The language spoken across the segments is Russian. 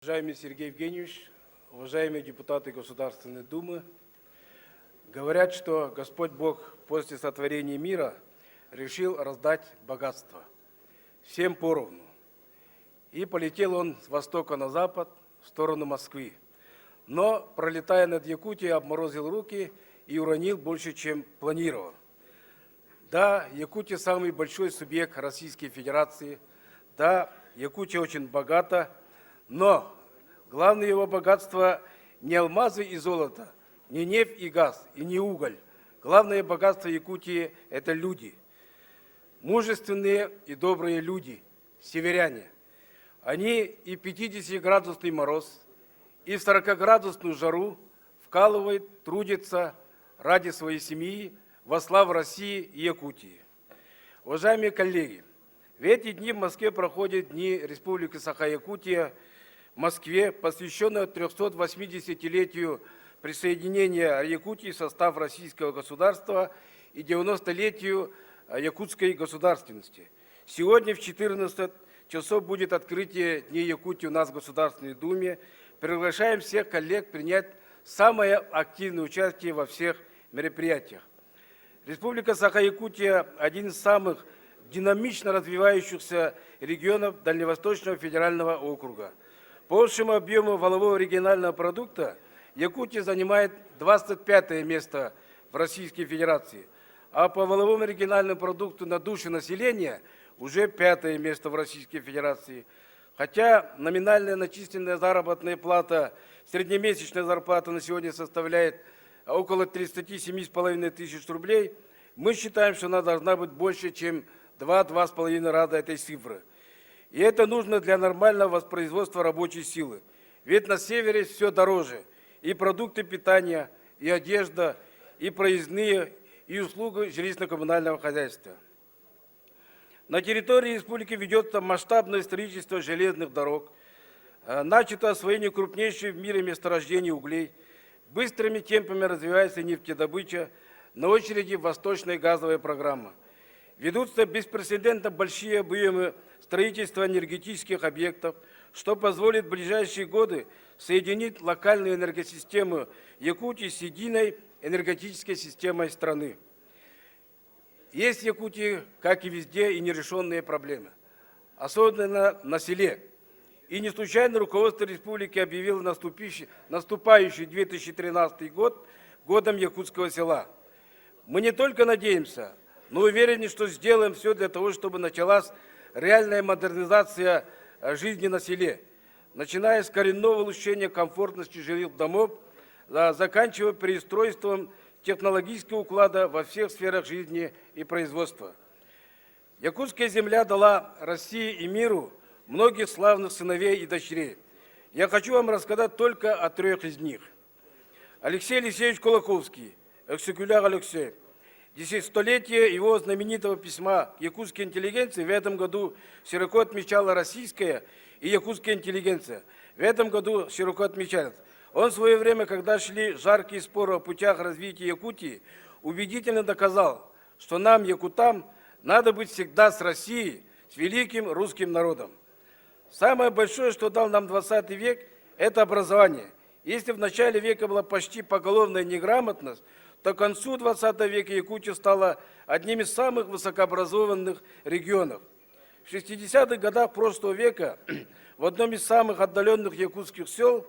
Уважаемый Сергей Евгеньевич, уважаемые депутаты Государственной Думы, говорят, что Господь Бог после сотворения мира решил раздать богатство всем поровну. И полетел он с востока на запад в сторону Москвы. Но, пролетая над Якутией, обморозил руки и уронил больше, чем планировал. Да, Якутия самый большой субъект Российской Федерации. Да, Якутия очень богата, но главное его богатство не алмазы и золото, не нефть и газ, и не уголь. Главное богатство Якутии – это люди. Мужественные и добрые люди, северяне. Они и 50-градусный мороз, и в 40-градусную жару вкалывают, трудятся ради своей семьи во славу России и Якутии. Уважаемые коллеги, в эти дни в Москве проходят Дни Республики Саха-Якутия в Москве, посвященные 380-летию присоединения Якутии в состав российского государства и 90-летию якутской государственности. Сегодня в 14 часов будет открытие Дней Якутии у нас в Государственной Думе. Приглашаем всех коллег принять самое активное участие во всех мероприятиях. Республика Саха-Якутия – один из самых динамично развивающихся регионов Дальневосточного федерального округа. По общему объему валового регионального продукта Якутия занимает 25-е место в Российской Федерации, а по валовому региональному продукту на душу населения уже 5-е место в Российской Федерации. Хотя номинальная начисленная заработная плата, среднемесячная зарплата на сегодня составляет около 37,5 тысяч рублей, мы считаем, что она должна быть больше, чем 2-2,5 раза этой цифры. И это нужно для нормального воспроизводства рабочей силы. Ведь на севере все дороже. И продукты питания, и одежда, и проездные, и услуги жилищно-коммунального хозяйства. На территории республики ведется масштабное строительство железных дорог, начато освоение крупнейших в мире месторождений углей, быстрыми темпами развивается нефтедобыча, на очереди восточная газовая программа. Ведутся беспрецедентно большие объемы строительства энергетических объектов, что позволит в ближайшие годы соединить локальную энергосистему Якутии с единой энергетической системой страны. Есть в Якутии, как и везде, и нерешенные проблемы, особенно на селе. И не случайно руководство республики объявило наступающий 2013 год годом якутского села. Мы не только надеемся, но уверены, что сделаем все для того, чтобы началась реальная модернизация жизни на селе, начиная с коренного улучшения комфортности жилых домов, заканчивая переустройством технологического уклада во всех сферах жизни и производства. Якутская земля дала России и миру многих славных сыновей и дочерей. Я хочу вам рассказать только о 3 из них. Алексей Алексеевич Кулаковский, экс-секуляр Алексей. 10-летие его знаменитого письма якутской интеллигенции в этом году широко отмечала российская и якутская интеллигенция. В этом году широко отмечается. Он в свое время, когда шли жаркие споры о путях развития Якутии, убедительно доказал, что нам, якутам, надо быть всегда с Россией, с великим русским народом. Самое большое, что дал нам 20 век, это образование. Если в начале века была почти поголовная неграмотность, то к концу 20 века Якутия стала одним из самых высокообразованных регионов. В 60-х годах прошлого века в одном из самых отдаленных якутских сел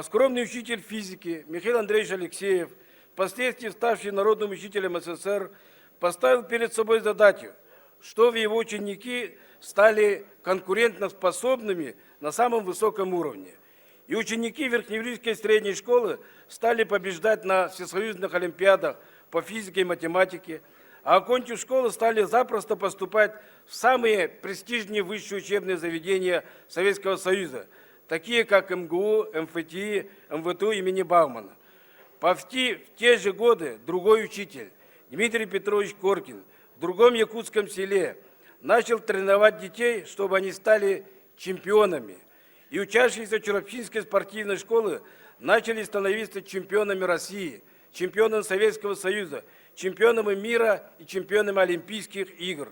скромный учитель физики Михаил Андреевич Алексеев, впоследствии ставший народным учителем СССР, поставил перед собой задачу, чтобы его ученики стали конкурентоспособными на самом высоком уровне. И ученики Верхнеуральской средней школы стали побеждать на всесоюзных олимпиадах по физике и математике, а окончив школу, стали запросто поступать в самые престижные высшие учебные заведения Советского Союза, такие как МГУ, МФТИ, МВТУ имени Баумана. В те же годы другой учитель, Дмитрий Петрович Коркин, в другом якутском селе начал тренировать детей, чтобы они стали чемпионами. И учащиеся Чурапчинской спортивной школы начали становиться чемпионами России, чемпионами Советского Союза, чемпионами мира и чемпионами Олимпийских игр.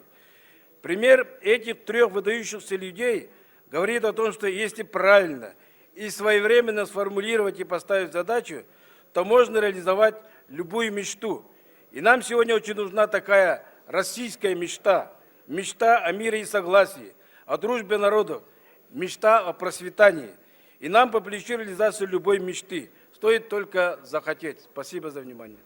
Пример этих 3 выдающихся людей говорит о том, что если правильно и своевременно сформулировать и поставить задачу, то можно реализовать любую мечту. И нам сегодня очень нужна такая российская мечта. Мечта о мире и согласии, о дружбе народов, мечта о процветании. И нам по плечу реализацию любой мечты. Стоит только захотеть. Спасибо за внимание.